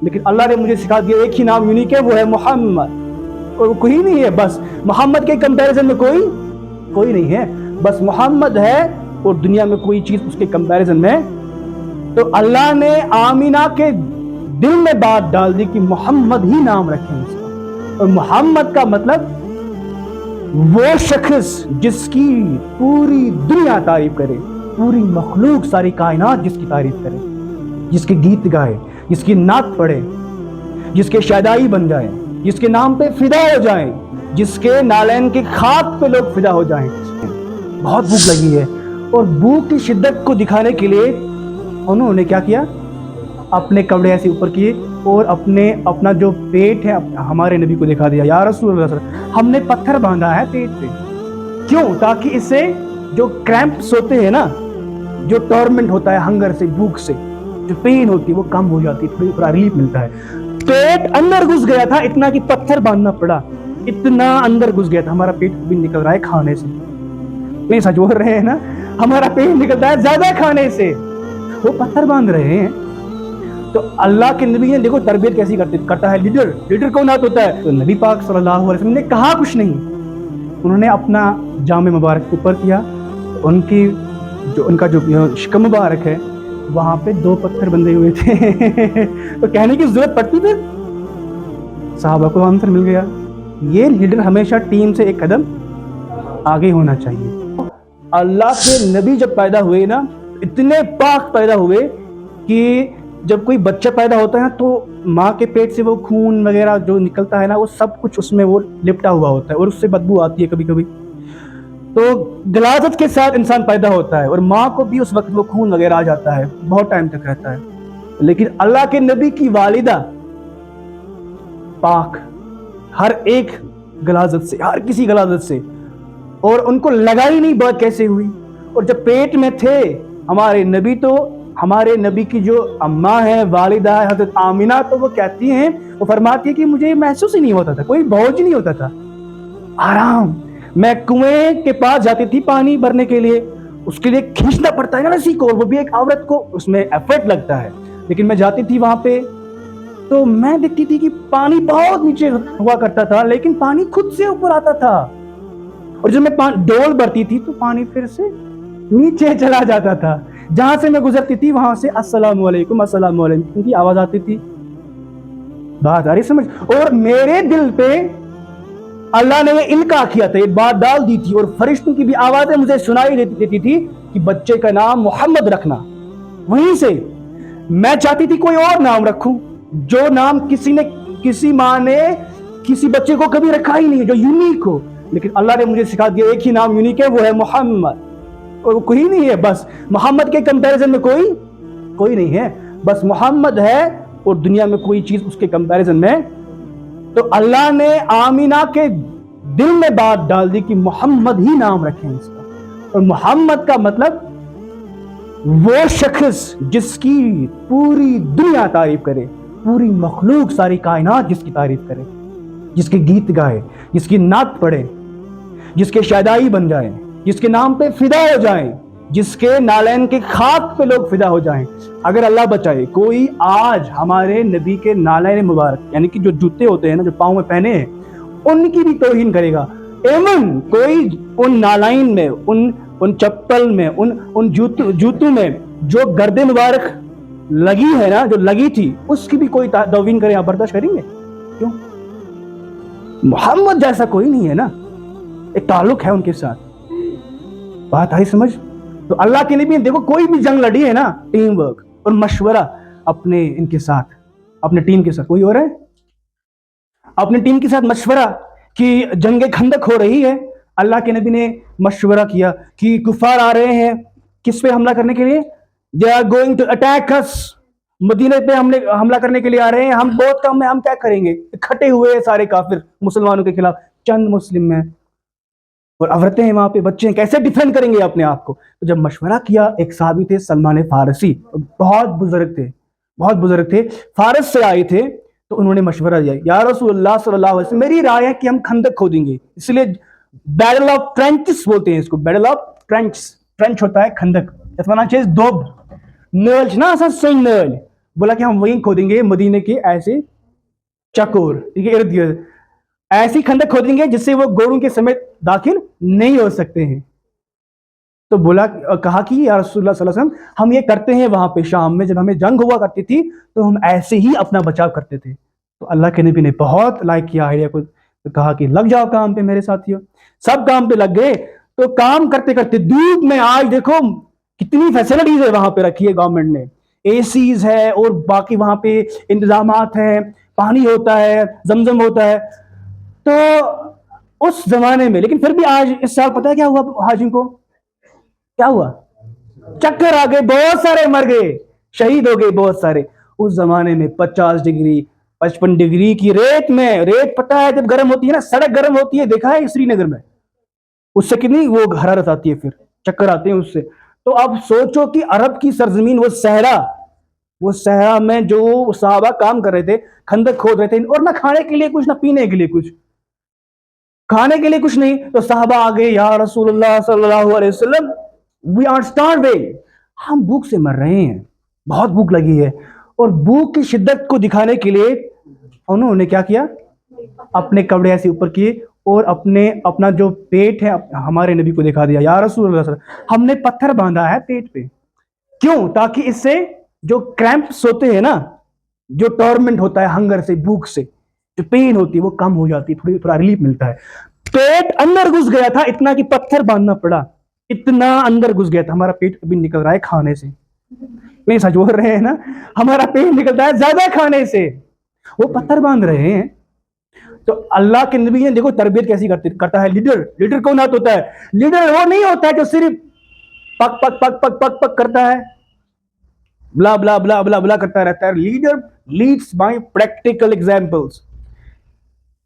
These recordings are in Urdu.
لیکن اللہ نے مجھے سکھا دیا ایک ہی نام یونیک ہے، وہ ہے محمد، اور وہ کوئی نہیں ہے، بس محمد کے کمپیریزن میں کوئی نہیں ہے، بس محمد ہے، اور دنیا میں کوئی چیز اس کے کمپیریزن میں۔ تو اللہ نے آمینہ کے دل میں بات ڈال دی کہ محمد ہی نام رکھیں اس کا، اور محمد کا مطلب وہ شخص جس کی پوری دنیا تعریف کرے، پوری مخلوق ساری کائنات جس کی تعریف کرے، جس کے گیت گائے، جس کی نعت پڑھے، جس کے شیدائی بن جائیں، جس کے نام پہ فدا ہو جائیں، جس کے نالین کی خاک پہ لوگ فدا ہو جائیں۔ بہت بھوک لگی ہے، اور بھوک کی شدت کو دکھانے کے لیے انہوں نے کیا کیا، اپنے کپڑے ایسے اوپر کیے اور اپنا جو پیٹ ہے ہمارے نبی کو دکھا دیا، یا رسول اللہ صلی اللہ علیہ وسلم ہم نے پتھر باندھا ہے پیٹ پہ، کیوں؟ تاکہ اس سے جو کریمپس ہوتے ہیں نا، جو ٹورمنٹ ہوتا ہے ہنگر سے، بھوک سے جو پین ہوتی ہے وہ کم ہو جاتی ہے، تھوڑا ریلیف ملتا ہے۔ پیٹ اندر گھس گیا تھا اتنا کہ پتھر باندھنا پڑا، اتنا اندر گھس گیا تھا۔ ہمارا پیٹ بھی نکل رہا ہے کھانے سے، نہیں سچ بول رہے ہیں نا، ہمارا پیٹ نکلتا ہے زیادہ کھانے سے، وہ پتھر باندھ رہے ہیں۔ تو اللہ کے نبی نے دیکھو تربیت کیسی کرتا ہے، لیڈر کون ہوتا ہے؟ تو نبی پاک صلی اللہ علیہ وسلم نے کہا کچھ نہیں، انہوں نے اپنا جامع مبارک اوپر کیا، ان کا جو شکم مبارک ہے وہاں پہ 2 پتھر بندھے ہوئے تھے تو کہنے کی ضرورت پڑتی پھر؟ صحابہ کو آنسر مل گیا۔ یہ لیڈر ہمیشہ ٹیم سے ایک قدم آگے ہونا چاہیے۔ اللہ کے نبی جب پیدا ہوئے نا، اتنے پاک پیدا ہوئے کہ جب کوئی بچہ پیدا ہوتا ہے نا تو ماں کے پیٹ سے وہ خون وغیرہ جو نکلتا ہے نا، وہ سب کچھ اس میں وہ لپٹا ہوا ہوتا ہے، اور اس سے بدبو آتی ہے کبھی کبھی۔ تو غلاظت کے ساتھ انسان پیدا ہوتا ہے، اور ماں کو بھی اس وقت وہ خون وغیرہ آ جاتا ہے، بہت ٹائم تک رہتا ہے۔ لیکن اللہ کے نبی کی والدہ پاک، ہر ایک غلاظت سے، ہر کسی غلاظت سے، اور ان کو لگا ہی نہیں بات کیسے ہوئی۔ اور جب پیٹ میں تھے ہمارے نبی، تو ہمارے نبی کی جو اماں ہے، والدہ ہے حضرت آمینہ، تو وہ کہتی ہیں، وہ فرماتی ہے کہ مجھے محسوس ہی نہیں ہوتا تھا، کوئی بوجھ نہیں ہوتا تھا، آرام۔ میں کنویں کے پاس جاتی تھی پانی بھرنے کے لیے، اس کے لیے کھینچنا پڑتا ہے نا رسی کو، وہ بھی ایک عورت کو اس میں ایفرٹ لگتا ہے، لیکن میں جاتی تھی وہاں پہ تو میں دیکھتی تھی کہ پانی بہت نیچے ہوا کرتا تھا، لیکن پانی خود سے اوپر آتا تھا، اور جب میں ڈول بھرتی تھی تو پانی پھر سے نیچے چلا جاتا تھا۔ جہاں سے میں گزرتی تھی وہاں سے السلام علیکم السلام علیکم کی آواز آتی تھی۔ بات آ رہی سمجھ؟ اور میرے دل پہ اللہ نے یہ القاء کیا تھا، یہ بات ڈال دی تھی، اور فرشتوں کی بھی آوازیں مجھے سنائی دیتی تھی کہ بچے کا نام محمد رکھنا۔ وہیں سے میں چاہتی تھی کوئی اور نام رکھوں، جو نام کسی ماں نے کسی بچے کو کبھی رکھا ہی نہیں، جو یونیک ہو، لیکن اللہ نے مجھے سکھا دیا ایک ہی نام یونیک ہے، وہ ہے محمد، اور وہ کوئی نہیں ہے، بس محمد کے کمپیریزن میں کوئی نہیں ہے، بس محمد ہے، اور دنیا میں کوئی چیز اس کے کمپیریزن میں۔ تو اللہ نے آمینہ کے دل میں بات ڈال دی کہ محمد ہی نام رکھیں اس کا، اور محمد کا مطلب وہ شخص جس کی پوری دنیا تعریف کرے، پوری مخلوق ساری کائنات جس کی تعریف کرے، جس کے گیت گائے، جس کی نعت پڑھے، جس کے شیدائی بن جائیں، جس کے نام پہ فدا ہو جائیں، جس کے نالین کے خاک پہ لوگ فدا ہو جائیں۔ اگر اللہ بچائے کوئی آج ہمارے نبی کے نالین مبارک، یعنی کہ جو جوتے ہوتے ہیں نا جو پاؤں میں پہنے ہیں، ان کی بھی توہین کرے گا، ایون کوئی ان نالائن میں، ان چپل میں، ان جوتوں میں جو گرد مبارک لگی ہے نا، جو لگی تھی، اس کی بھی کوئی توہین کرے، آپ برداشت کریں گے؟ کیوں؟ محمد جیسا کوئی نہیں ہے نا، ایک تعلق ہے ان کے ساتھ۔ بات آئی سمجھ؟ تو اللہ کے نبی دیکھو کوئی بھی جنگ لڑی ہے نا، ٹیم ورک اور مشورہ اپنے ان کے ساتھ، اپنے ٹیم کے ساتھ، کوئی اور ہے اپنے ٹیم کے ساتھ مشورہ کہ جنگ خندق ہو رہی ہے، اللہ کے نبی نے مشورہ کیا کہ کفار آ رہے ہیں کس پہ حملہ کرنے کے لیے، they are going to attack us، مدینے پہ حملہ کرنے کے لیے آ رہے ہیں، ہم بہت کم ہیں، ہم کیا کریں گے، اکٹھے ہوئے سارے کافر مسلمانوں کے خلاف، چند مسلم ہیں اور عورتیں ہیں وہاں پہ، بچے ہیں، کیسے ڈیفینڈ کریں گے اپنے آپ کو؟ تو جب مشورہ کیا، ایک صحابی تھے سلمان فارسی، بہت بزرگ تھے، فارس سے آئے تھے، تو انہوں نے مشورہ دیا، یا رسول اللہ صلی اللہ علیہ وسلم میری رائے ہے کہ ہم خندق کھودیں گے، اس لیے بیٹل آف ٹرینچز بولتے ہیں اس کو، بیٹل آف ٹرینچ ہوتا ہے خندق، یتھ ونان چھِ أسۍ دوب، نٲلۍ چھِ نا آسان سۄنۍ نٲلۍ، بولا کہ ہم وہیں کھودیں گے مدینے کے ایسے چکور، ٹھیک ہے، ارد گرد ایسی کھندق کھودیں گے جس سے وہ گوروں کے سمیت داخل نہیں ہو سکتے ہیں. تو بولا، کہا کہ یا رسول اللہ صلی اللہ علیہ وسلم ہم یہ کرتے ہیں وہاں پہ شام میں، جب ہمیں جنگ ہوا کرتی تھی تو ہم ایسے ہی اپنا بچاؤ کرتے تھے. تو اللہ کے نبی نے بہت لائک کیا آئیڈیا کو، کہا کہ لگ جاؤ کام پہ میرے ساتھیوں. سب کام پہ لگ گئے. تو کام کرتے کرتے دھوپ میں، آج دیکھو کتنی فیسلٹیز ہے وہاں پہ رکھی ہے گورنمنٹ نے، اے سیز ہے اور باقی وہاں پہ انتظامات ہیں، پانی ہوتا ہے، زمزم ہوتا ہے. تو اس زمانے میں، لیکن پھر بھی آج اس سال پتہ ہے کیا ہوا حاجیوں کو؟ کیا ہوا؟ چکر آ گئے، بہت سارے مر گئے، شہید ہو گئے بہت سارے. اس زمانے میں 50 ڈگری 55 ڈگری کی ریت میں، ریت پتہ ہے جب گرم ہوتی ہے نا، سڑک گرم ہوتی ہے، دیکھا ہے سری نگر میں، اس سے کتنی وہ حرارت آتی ہے، پھر چکر آتے ہیں اس سے. تو اب سوچو کہ عرب کی سرزمین، وہ صحرا میں جو صحابہ کام کر رہے تھے، کھندق کھود رہے تھے، اور نہ کھانے کے لیے کچھ، نہ پینے کے لیے کچھ، کھانے کے لیے کچھ نہیں. تو صحابہ آگے، یا رسول اللہ صلی اللہ علیہ وسلم وی آر اسٹارونگ، ہم بھوک سے مر رہے ہیں، بہت بھوک لگی ہے. اور بھوک کی شدت کو دکھانے کے لیے انہوں نے کیا کیا؟ اپنے کپڑے ایسے اوپر کیے اور اپنا جو پیٹ ہے ہمارے نبی کو دکھا دیا. یا رسول اللہ صلی اللہ علیہ وسلم ہم نے پتھر باندھا ہے پیٹ پہ. کیوں؟ تاکہ اس سے جو کریمپس ہوتے ہیں نا، جو ٹورمنٹ ہوتا ہے ہنگر سے، بھوک سے جو پین ہوتی ہے وہ کم ہو جاتی ہے، تھوڑا ریلیف ملتا ہے. پیٹ اندر گھس گیا تھا اتنا کہ پتھر باندھنا پڑا، اتنا اندر گھس گیا تھا. ہمارا پیٹ ابھی نکل رہا ہے کھانے سے، نہیں سچ بول رہے ہیں نا، ہمارا پیٹ نکلتا ہے زیادہ کھانے سے، وہ پتھر باندھ رہے ہیں. تو اللہ کے نبی نے دیکھو تربیت کیسی کرتا ہے. لیڈر کون ہوتا ہے؟ لیڈر وہ نہیں ہوتا ہے جو صرف پک پک پک پک پک پک کرتا ہے، بلا بلا بلا بلا بلا کرتا رہتا ہے. Leader leads by practical examples.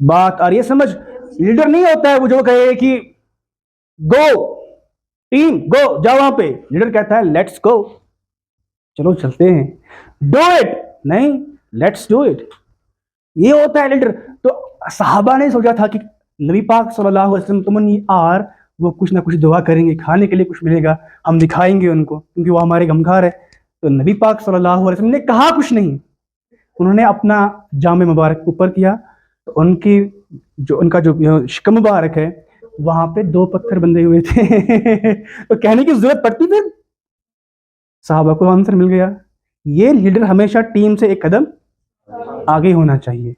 بات آ رہی ہے سمجھ؟ لیڈر نہیں ہوتا ہے وہ جو کہے کہ گو ٹیم گو، جاؤ وہاں پہ. لیڈر کہتا ہے لیٹس گو، چلو چلتے ہیں. ڈو اٹ نہیں، لیٹس ڈو اٹ، یہ ہوتا ہے لیڈر. تو صحابہ نے سوچا تھا کہ نبی پاک صلی اللہ علیہ وسلم تمہیں وہ کچھ نہ کچھ دعا کریں گے، کھانے کے لیے کچھ ملے گا، ہم دکھائیں گے ان کو، کیونکہ وہ ہمارے غمخوار ہے. تو نبی پاک صلی اللہ علیہ وسلم نے کہا کچھ نہیں، انہوں نے اپنا جامع مبارک اوپر کیا. تو ان کا جو شکم مبارک ہے وہاں پہ 2 پتھر بندے ہوئے تھے. تو کہنے کی ضرورت پڑتی پھر؟ صحابہ کو آنسر مل گیا. یہ لیڈر ہمیشہ ٹیم سے ایک قدم آگے ہونا چاہیے.